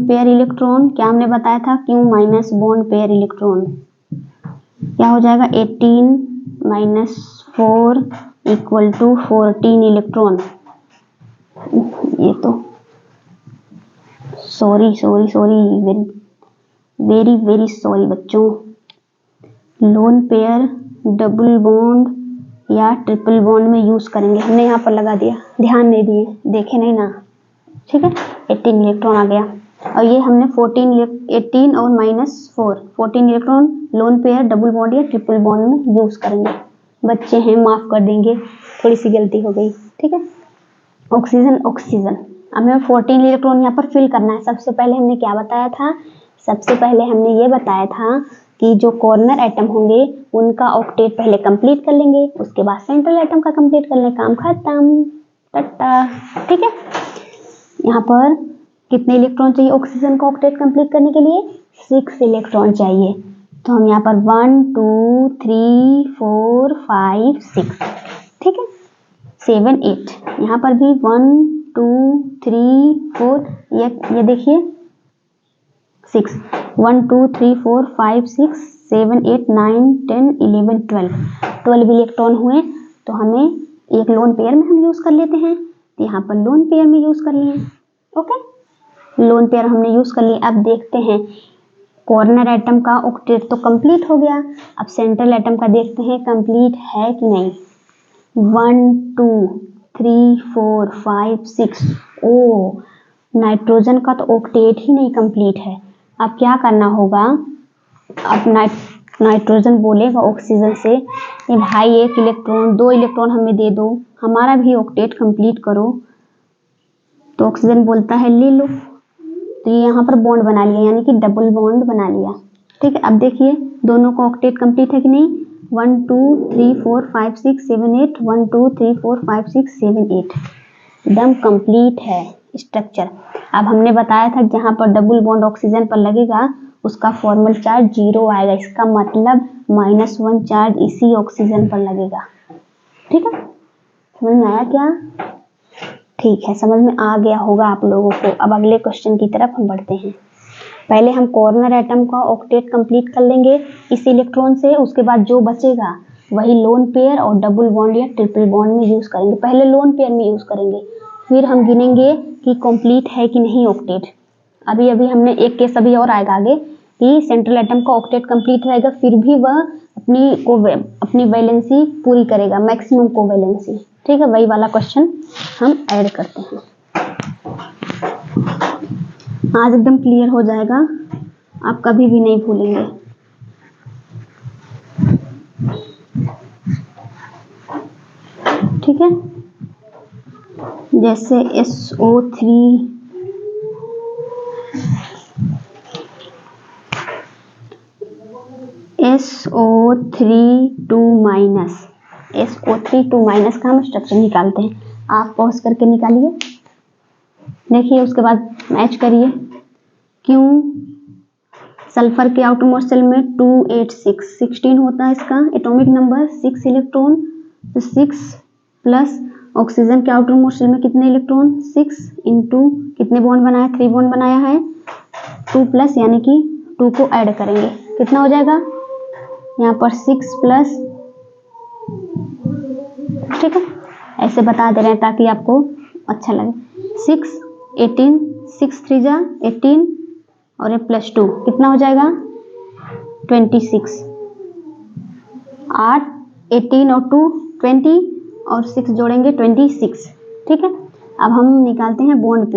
पेयर इलेक्ट्रॉन क्या हमने बताया था? क्यों माइनस बॉन्ड पेयर इलेक्ट्रॉन क्या हो जाएगा? 18 माइनस 4 इक्वल टू 14 इलेक्ट्रॉन। ये तो सॉरी वेरी सॉरी बच्चों। लोन पेयर डबल बॉन्ड या ट्रिपल बॉन्ड में यूज करेंगे, हमने यहाँ पर लगा दिया, ध्यान नहीं दिए, देखे नहीं ना, ठीक है। 18 इलेक्ट्रॉन आ गया और ये हमने 18 और -4 14 electron lone pair double bond या ट्रिपल बॉन्ड में यूज करेंगे। बच्चे हैं, माफ कर देंगे, थोड़ी सी गलती हो गई, ठीक है। ऑक्सीजन हमें 14 इलेक्ट्रॉन यहाँ पर फिल करना है। सबसे पहले हमने क्या बताया था? सबसे पहले हमने ये बताया था कि जो कॉर्नर एटम होंगे उनका ऑक्टेट पहले कंप्लीट कर लेंगे, उसके बाद सेंट्रल एटम का कंप्लीट कर लेंगे, काम खत्म, टट्टा, ठीक है। यहाँ पर कितने इलेक्ट्रॉन चाहिए ऑक्सीजन का ऑक्टेट कंप्लीट करने के लिए? 6 इलेक्ट्रॉन चाहिए। तो हम यहाँ पर 1 2 3 4 5 6, ठीक है, 7 8, यहाँ पर भी 1 2 3 4, ये देखिए 6, 1 2 3 4 5 6 7 8 9 10 11 12 इलेक्ट्रॉन हुए। तो हमें एक लोन पेयर में हम यूज कर लेते हैं, तो यहाँ पर लोन पेयर में यूज कर लिए, ओके। लोन पेयर हमने यूज कर लिए। अब देखते हैं कॉर्नर एटम का ऑक्टेट तो कंप्लीट हो गया, अब सेंट्रल एटम का देखते हैं कंप्लीट है कि नहीं। 1 2 3 4 5 6, ओ नाइट्रोजन का तो ऑक्टेट ही नहीं कंप्लीट है। अब क्या करना होगा? अब नाइट्रोजन बोलेगा ऑक्सीजन से, ये भाई 1 इलेक्ट्रॉन 2 इलेक्ट्रॉन हमें दे दो, हमारा भी ऑक्टेट कंप्लीट करो। तो ऑक्सीजन बोलता है ले लो। तो ये यहाँ पर बॉन्ड बना लिया, यानी कि डबल बॉन्ड बना लिया, ठीक है। अब देखिए दोनों का ऑक्टेट कंप्लीट है कि नहीं? 1 2 3 4 5 6 7 8 1 2 3 4 5 6 7 8 एकदम कंप्लीट है स्ट्रक्चर। अब हमने बताया था जहाँ पर डबल बॉन्ड ऑक्सीजन पर लगेगा उसका फॉर्मल चार्ज 0 आएगा, इसका मतलब -1 चार्ज इसी ऑक्सीजन पर लगेगा, ठीक है। समझ में आया क्या? ठीक है, समझ में आ गया होगा आप लोगों को। अब अगले क्वेश्चन की तरफ हम बढ़ते हैं। पहले हम कॉर्नर एटम का ऑक्टेट कंप्लीट कर लेंगे इस इलेक्ट्रॉन से, उसके बाद जो बचेगा वही लोन पेयर और डबल बॉन्ड या ट्रिपल बॉन्ड में यूज करेंगे। पहले लोन पेयर में यूज करेंगे, फिर हम गिनेंगे कि कंप्लीट है कि नहीं ऑक्टेट। अभी हमने एक केस अभी और आएगा आगे कि सेंट्रल एटम का ऑक्टेट कंप्लीट रहेगा, फिर भी वह अपनी वैलेंसी पूरी करेगा, मैक्सिमम कोवैलेंसी, ठीक है। वही वाला क्वेश्चन हम ऐड करते हैं, आज एकदम क्लियर हो जाएगा, आप कभी भी नहीं भूलेंगे। ठीक है, जैसे SO3 SO3 2 SO3 2 का हम स्ट्रक्चर निकालते हैं। आप पॉज करके निकालिए, देखिए, उसके बाद मैच करिए। क्यों सल्फर के आउटरमोस्ट शेल में 286 होता है इसका एटॉमिक नंबर, 6 इलेक्ट्रॉन। तो 6 प्लस ऑक्सीजन के आउटरमोस्ट शेल में कितने इलेक्ट्रॉन, 6 इंटू कितने बॉन्ड बनाया, 3 बॉन्ड बनाया है, 2 प्लस यानी कि 2 को ऐड करेंगे, कितना हो जाएगा यहाँ पर 6 प्लस, ठीक है, ऐसे बता दे रहे हैं ताकि आपको अच्छा लगे। 6 18, 6 3 जा 18 और ये +2 कितना हो जाएगा 26। 8 18 और 2 20 और 6 जोड़ेंगे 26, ठीक है। अब हम निकालते हैं bond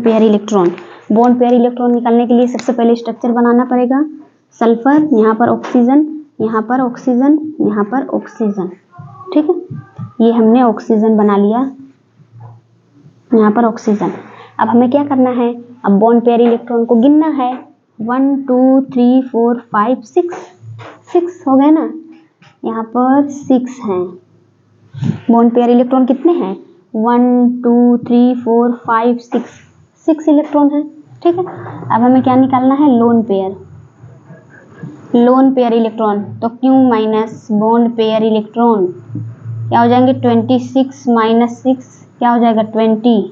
pair electron. Bond pair electron निकालने के लिए सबसे पहले स्ट्रक्चर बनाना पड़ेगा। सल्फर, यहाँ पर ऑक्सीजन, यहाँ पर ऑक्सीजन, यहाँ पर ऑक्सीजन, ठीक है। ये हमने ऑक्सीजन बना लिया, यहाँ पर ऑक्सीजन। अब हमें क्या करना है, अब बॉन्ड पेयर इलेक्ट्रॉन को गिनना है। 1 2 3 4 5 6 हो गए ना, यहाँ पर 6 हैं। बॉन्ड पेयर इलेक्ट्रॉन कितने हैं, 1 2 3 4 5 6 इलेक्ट्रॉन है, ठीक है। अब हमें क्या निकालना है, लोन पेयर इलेक्ट्रॉन। तो Q minus bond pair electron क्या हो जाएंगे, 26 माइनस 6 क्या हो जाएगा 20।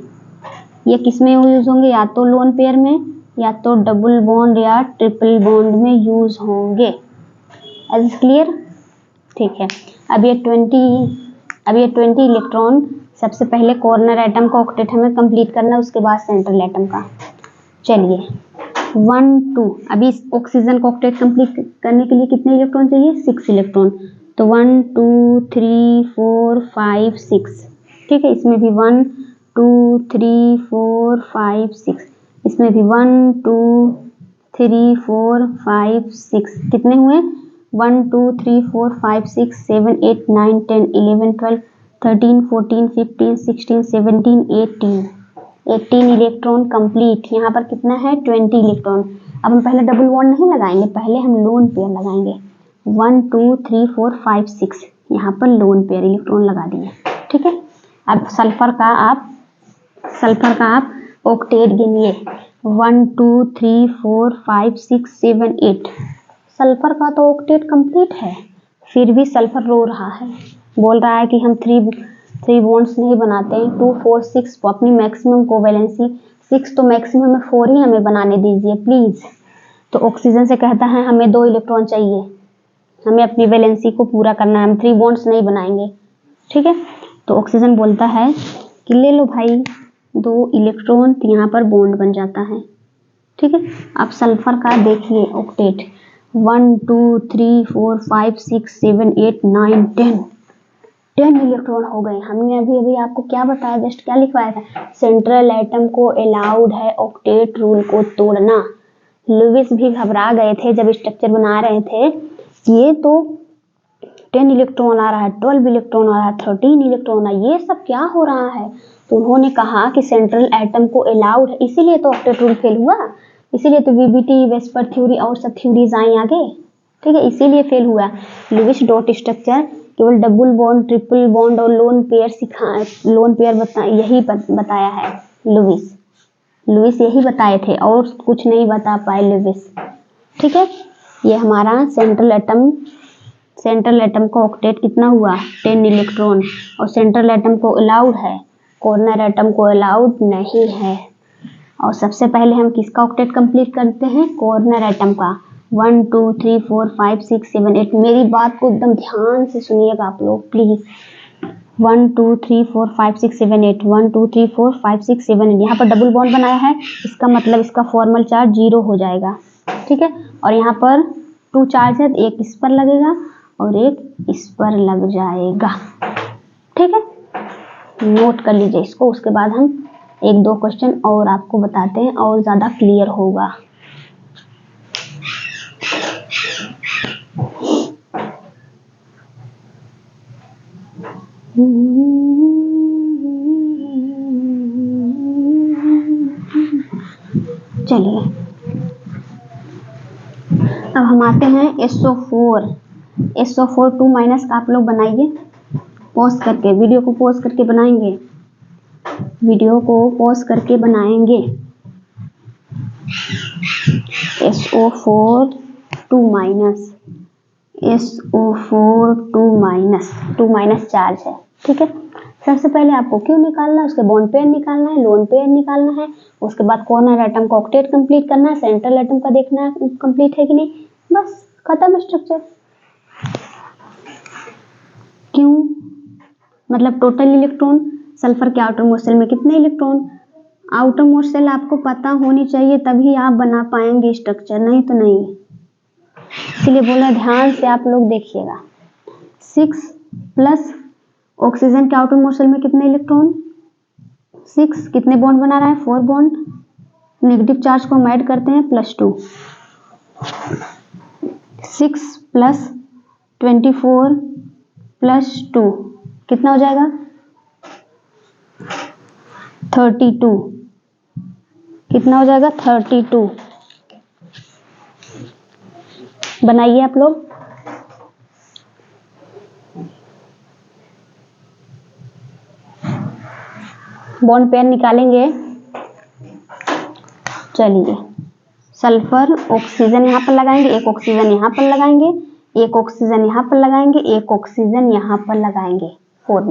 ये किस में यूज होंगे, या तो लोन पेयर में, या तो डबल बॉन्ड या ट्रिपल बॉन्ड में यूज होंगे। एज क्लियर, ठीक है। अब ये 20 इलेक्ट्रॉन सबसे पहले कॉर्नर एटम का ऑक्टेट हमें कंप्लीट करना है, उसके बाद सेंट्रल एटम का। चलिए 1 2, अभी इस ऑक्सीजन का ऑक्टेट कंप्लीट करने के लिए कितने इलेक्ट्रॉन चाहिए, 6 इलेक्ट्रॉन। तो 1 2 3 4 5 6, ठीक है। इसमें भी 1 2 3 4 5 6, इसमें भी 1 2 3 4 5 6, कितने हुए 1 2 3 4 5 6 7 8 9 10 11 12 13 14 15 16 17 18 इलेक्ट्रॉन कंप्लीट। यहाँ पर कितना है 20 इलेक्ट्रॉन। अब हम पहले डबल बॉन्ड नहीं लगाएंगे, पहले हम लोन पेयर लगाएंगे। 1 2 3 4 5 6, यहाँ पर लोन पेयर इलेक्ट्रॉन लगा दिए, ठीक है। अब सल्फर का आप ऑक्टेट गिनिए, 1 2 3 4 5 6 7 8। सल्फर का तो ऑक्टेट कंप्लीट है, फिर भी सल्फर रो रहा है, बोल रहा है कि हम 3 बॉन्ड्स नहीं बनाते हैं, 2 4 6 अपनी मैक्सिमम कोवैलेंसी 6, तो मैक्सिमम में 4 ही हमें बनाने दीजिए प्लीज। तो ऑक्सीजन से कहता है हमें 2 इलेक्ट्रॉन चाहिए, हमें अपनी वैलेंसी को पूरा करना है, हम 3 बॉन्ड्स नहीं बनाएंगे, ठीक है। तो ऑक्सीजन बोलता है कि ले लो भाई 2 इलेक्ट्रॉन, तो यहाँ पर बॉन्ड बन जाता है, ठीक है। अब सल्फर का देखिए ऑक्टेट, 1 2 3 4 5 6 7 8 9 10 इलेक्ट्रॉन हो गए। हमने अभी आपको क्या बताया, जस्ट क्या लिखवाया था, सेंट्रल एटम को अलाउड है ऑक्टेट रूल को तोड़ना। लुईस भी घबरा गए थे जब स्ट्रक्चर बना रहे थे, ये तो 10 इलेक्ट्रॉन आ रहा है, 12 इलेक्ट्रॉन आ रहा है, 13 इलेक्ट्रॉन आ, ये सब क्या हो रहा है। तो उन्होंने कहा कि सेंट्रल एटम को अलाउड है, इसीलिए तो ऑक्टेट रूल फेल हुआ, इसीलिए तो वीबीटी, वेस्पर थ्योरी और सब थ्योरीज आई आगे, ठीक है, इसीलिए फेल हुआ। लुईस डॉट स्ट्रक्चर केवल डबल बॉन्ड, ट्रिपल बॉन्ड और लोन पेयर यही बताया है लुईस यही बताए थे, और कुछ नहीं बता पाए लुईस, ठीक है। ये हमारा सेंट्रल एटम का ऑक्टेट कितना हुआ 10 इलेक्ट्रॉन, और सेंट्रल एटम को अलाउड है, कॉर्नर एटम को अलाउड नहीं है। और सबसे पहले हम किसका ऑक्टेट कंप्लीट करते हैं, कॉर्नर एटम का। 1 2 3 4 5 6 7 8, मेरी बात को एकदम ध्यान से सुनिएगा आप लोग प्लीज। 1 2 3 4 5 6 7 8, 1 2 3 4 5 6 7 8, यहाँ पर डबल बॉन्ड बनाया है, इसका मतलब इसका फॉर्मल चार्ज 0 हो जाएगा, ठीक है। और यहाँ पर 2 चार्ज है, एक इस पर लगेगा और एक इस पर लग जाएगा, ठीक है। नोट कर लीजिए इसको, उसके बाद हम 1-2 क्वेश्चन और आपको बताते हैं और ज़्यादा क्लियर होगा। चलिए अब हम आते हैं SO4 2 माइनस का आप लोग बनाइए, पॉज करके वीडियो को पॉज करके बनाएंगे, वीडियो को पॉज करके बनाएंगे। SO4 2 minus, SO4 2 minus charge है, ठीक है। सबसे पहले आपको क्यों निकालना है, उसके बॉन्ड पेयर निकालना है, लोन पेयर निकालना है, उसके बाद कॉर्नर एटम का ऑक्टेट कंप्लीट करना है, सेंट्रल एटम का देखना है कंप्लीट है कि नहीं, बस खत्म स्ट्रक्चर। क्यों, मतलब टोटल इलेक्ट्रॉन, सल्फर के आउटर मोस्ट शेल में कितने इलेक्ट्रॉन, आउटर मोस्ट शेल आपको पता होनी चाहिए तभी आप बना पाएंगे स्ट्रक्चर, नहीं तो नहीं। इसलिए बोला ध्यान से आप लोग देखिएगा। 6 प्लस ऑक्सीजन के आउटर मोस्ट शेल में कितने इलेक्ट्रॉन, 6, कितने बॉन्ड बना रहा है, 4 बॉन्ड, नेगेटिव चार्ज को हम ऐड करते हैं +2, 6 प्लस 24 प्लस 2 कितना हो जाएगा 32, कितना हो जाएगा 32। बनाइए आप लोग। बॉन्ड पेयर निकालेंगे, चलिए सल्फर ऑक्सीजन यहाँ पर लगाएंगे, एक ऑक्सीजन यहाँ पर लगाएंगे, एक ऑक्सीजन यहाँ पर लगाएंगे, एक ऑक्सीजन यहाँ पर लगाएंगे, 4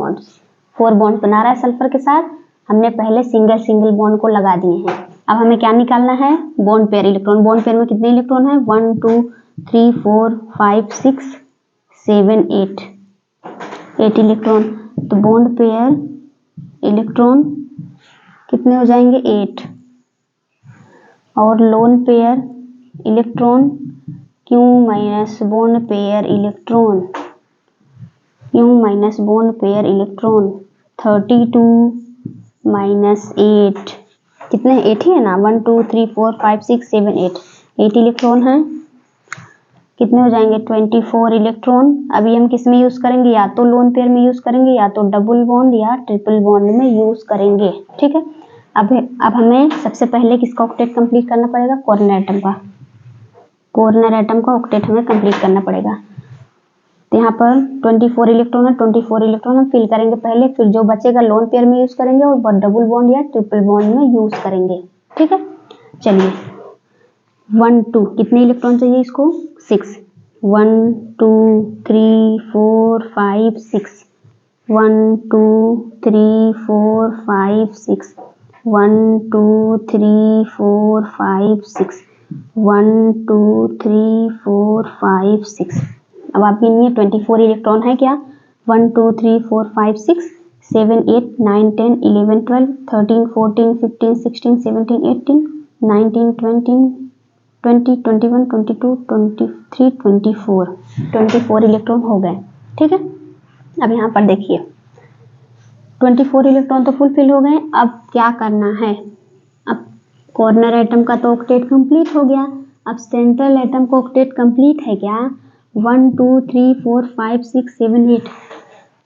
बॉन्ड बना रहा है सल्फर के साथ, हमने पहले सिंगल बॉन्ड को लगा दिए हैं। अब हमें क्या निकालना है, bond pair electron. Bond pair में कितने इलेक्ट्रॉन है, 1 2 3 4 5 6 7 8 इलेक्ट्रॉन। तो बॉन्ड पेयर इलेक्ट्रॉन कितने हो जाएंगे 8, और loan pair electron Q minus bond pair electron, Q minus bond pair electron 32 minus 8, कितने 8 ही है ना, 1 2 3 4 5 6 7 8 इलेक्ट्रॉन हैं, कितने हो जाएंगे 24 इलेक्ट्रॉन। अभी हम किस में यूज करेंगे, या तो लोन पेयर में यूज करेंगे, या तो डबल बॉन्ड या ट्रिपल बॉन्ड में यूज करेंगे, ठीक है। अब हमें सबसे पहले किसका ऑक्टेट कंप्लीट करना पड़ेगा, कॉर्नर एटम का ऑक्टेट हमें कंप्लीट करना पड़ेगा। तो यहाँ पर 24 इलेक्ट्रॉन है, 24 इलेक्ट्रॉन हम फिल करेंगे पहले, फिर जो बचेगा लोन पेयर में यूज करेंगे और डबल बॉन्ड या ट्रिपल बॉन्ड में यूज करेंगे, ठीक है। चलिए 1 2 कितने इलेक्ट्रॉन चाहिए इसको, 6, 1 2 3 4 5 6, 1 2 3 4 5 6, 1 2 3 4 5 6, 1 2 3 4 5 6। अब आप गिनिए 24 इलेक्ट्रॉन है क्या, 1 2 3 4 5 6 7 8 9 10 11 12 13 14 15 16 17 18 19 20 20 21 22 23 24 इलेक्ट्रॉन हो गए, ठीक है। अब यहाँ पर देखिए 24 इलेक्ट्रॉन तो फुलफिल हो गए। अब क्या करना है, अब कॉर्नर एटम का तो ऑक्टेट कंप्लीट हो गया, अब सेंट्रल एटम का ऑक्टेट कंप्लीट है क्या, 1 2 3 4 5 6 7 8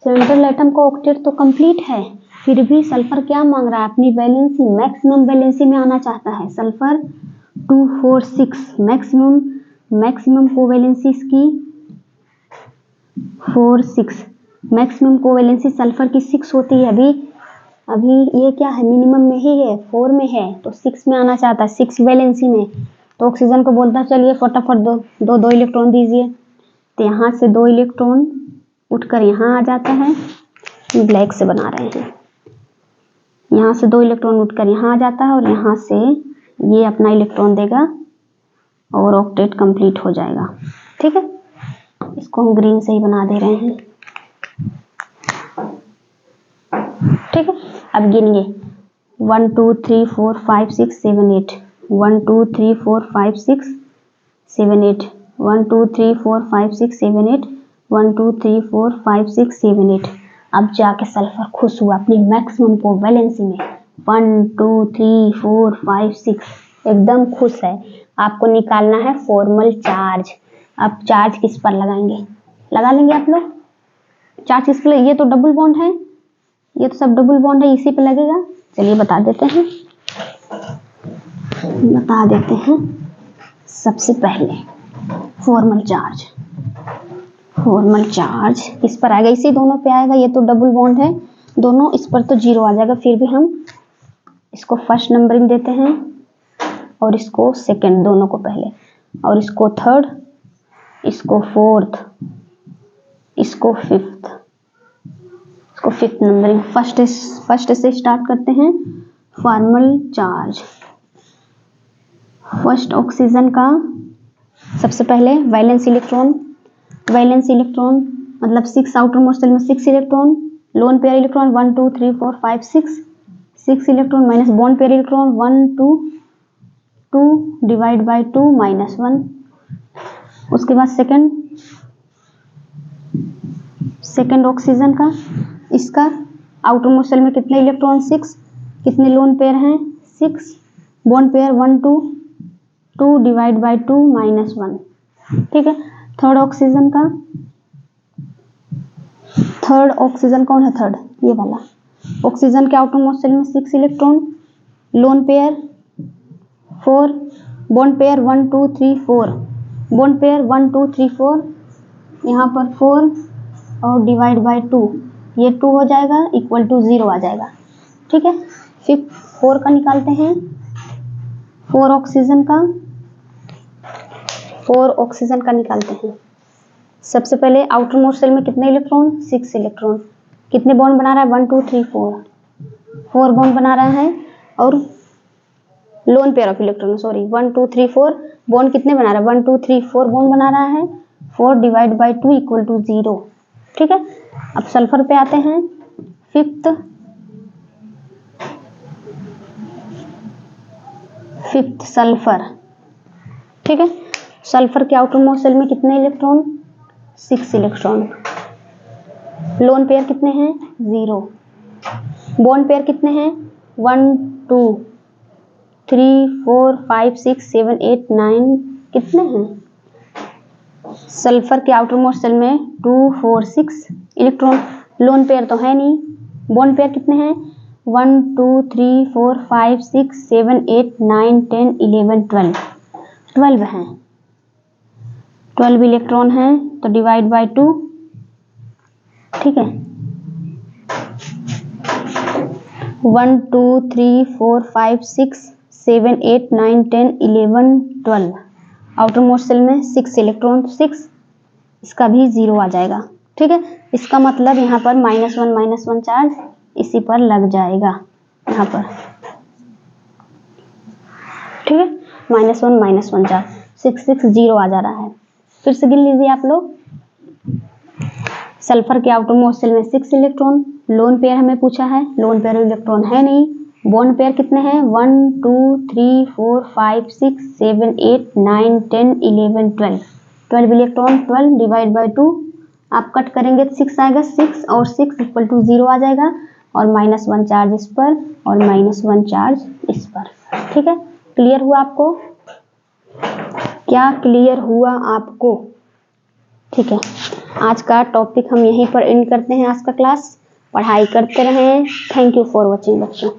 सेंट्रल एटम का ऑक्टेट तो कंप्लीट है, फिर भी सल्फर क्या मांग रहा है, अपनी वैलेंसी मैक्सिमम वैलेंसी में आना चाहता है। सल्फर 2 4 6 मैक्सिमम कोवैलेंसी इसकी 4 6, मैक्सिमम कोवैलेंसी सल्फर की 6 होती है। अभी ये क्या है, मिनिमम में ही है, 4 में है, तो 6 में आना चाहता है, 6 वैलेंसी में। तो ऑक्सीजन को बोलता है चलिए फटाफट दो इलेक्ट्रॉन दीजिए। तो यहाँ से 2 इलेक्ट्रॉन उठकर यहाँ आ जाता है, ब्लैक से बना रहे हैं, यहाँ से 2 इलेक्ट्रॉन उठकर यहाँ आ जाता है और यहाँ से ये अपना इलेक्ट्रॉन देगा और ऑक्टेट कंप्लीट हो जाएगा, ठीक है। इसको हम ग्रीन से ही बना दे रहे हैं, ठीक है। अब गिनिए 1 2 3 4 5 6 7 8, 1 2 3 4 5 6 7 8, 1 2 3 4 5 6 7 8, 1 2 3 4 5 6 7 8। अब जाके सल्फर खुश हुआ अपनी मैक्सिमम कोवैलेंसी में, 1 2 3 4 5 6 एकदम खुश है। आपको निकालना है फॉर्मल चार्ज। अब चार्ज किस पर लगाएंगे, लगा लेंगे आप लोग चार्ज किस पर, ये तो डबल बॉन्ड है, ये तो सब डबल बॉन्ड है, इसी पे लगेगा। चलिए बता देते हैं। सबसे पहले फॉर्मल चार्ज, फॉर्मल चार्ज किस पर आएगा, इसी दोनों पे आएगा, ये तो डबल बॉन्ड है दोनों, इस पर तो 0 आ जाएगा, फिर भी हम इसको फर्स्ट नंबरिंग देते हैं और इसको सेकंड, दोनों को पहले, और इसको थर्ड, इसको फोर्थ, इसको फिफ्थ, इसको फिफ्थ नंबरिंग। फर्स्ट से स्टार्ट करते हैं। फॉर्मल चार्ज, फर्स्ट ऑक्सीजन का सबसे पहले वैलेंस इलेक्ट्रॉन, वैलेंस इलेक्ट्रॉन मतलब 6 आउटर मोस्ट शेल में 6 electron, lone pair electron 1 2 3 4 5 6 electron minus bond pair electron 1 2 2 divide by 2 -1। उसके बाद सेकंड ऑक्सीजन का, इसका आउटर मोस्ट शेल में कितने इलेक्ट्रॉन 6, कितने लोन पेयर हैं 6, बॉन्ड पेयर 1 2 2 डिवाइड बाय 2 -1। ठीक है। थर्ड ऑक्सीजन कौन है, थर्ड ये वाला ऑक्सीजन के आउटर मोस्ट शेल में 6 electron, lone pair 4, bond pair 1 2 3 4, bond pair 1 2 3 4, यहाँ पर 4 और डिवाइड बाय 2, ये 2 हो जाएगा इक्वल टू 0 आ जाएगा। ठीक है। फिर 4 का निकालते हैं, 4 ऑक्सीजन का निकालते हैं। सबसे पहले आउटर मोस्ट शेल में कितने इलेक्ट्रॉन 6 इलेक्ट्रॉन, कितने बॉन्ड बना रहा है 1 2 3 4 बॉन्ड बना रहा है, और lone pair of electron 1 2 3 4 bond कितने बना रहा है 1 2 3 4 बॉन्ड बना रहा है, 4 डिवाइड बाई 2 इक्वल टू 0। ठीक है। अब सल्फर पे आते हैं। Fifth sulphur. ठीक है। सल्फर के आउटर मोस्ट शेल में कितने इलेक्ट्रॉन 6 इलेक्ट्रॉन, लोन पेयर कितने हैं 0, बॉन्ड पेयर कितने हैं 1 2 3 4 5 6 7 8 9 कितने हैं, सल्फर के आउटर मोस्ट शेल में 2 4 6 इलेक्ट्रॉन, लोन पेयर तो है नहीं, बॉन्ड पेयर कितने हैं 1 2 3 4 5 6 7 8 9 10 11 12 हैं, 12 इलेक्ट्रॉन हैं, तो डिवाइड बाय 2। ठीक है। 1 2 3 4 5 6 7 8 9 10 11 12, आउटर मोस्ट शेल में 6 इलेक्ट्रॉन, 6 इसका भी 0 आ जाएगा। ठीक है। इसका मतलब यहाँ पर -1 चार्ज इसी पर लग जाएगा, यहाँ पर। ठीक है। -1 चार्ज 6 6 0 आ जा रहा है। फिर से गिन लीजिए आप लोग। सल्फर के आउटर मोस्ट शेल में 6 इलेक्ट्रॉन, लोन पेयर हमें पूछा है, लोन पेयर इलेक्ट्रॉन है नहीं, बॉन्ड पेयर कितने हैं 1 2 3 4 5 6 7 8 9 10 11 12 इलेक्ट्रॉन, 12 डिवाइड बाय 2 आप कट करेंगे तो 6 आएगा, 6 और 6 इक्वल टू 0 आ जाएगा, और -1 चार्ज इस पर और -1 चार्ज इस पर। ठीक है। क्लियर हुआ आपको, क्या क्लियर हुआ आपको? ठीक है। आज का टॉपिक हम यहीं पर एंड करते हैं। आज का क्लास पढ़ाई करते रहें। थैंक यू फॉर वॉचिंग बच्चों।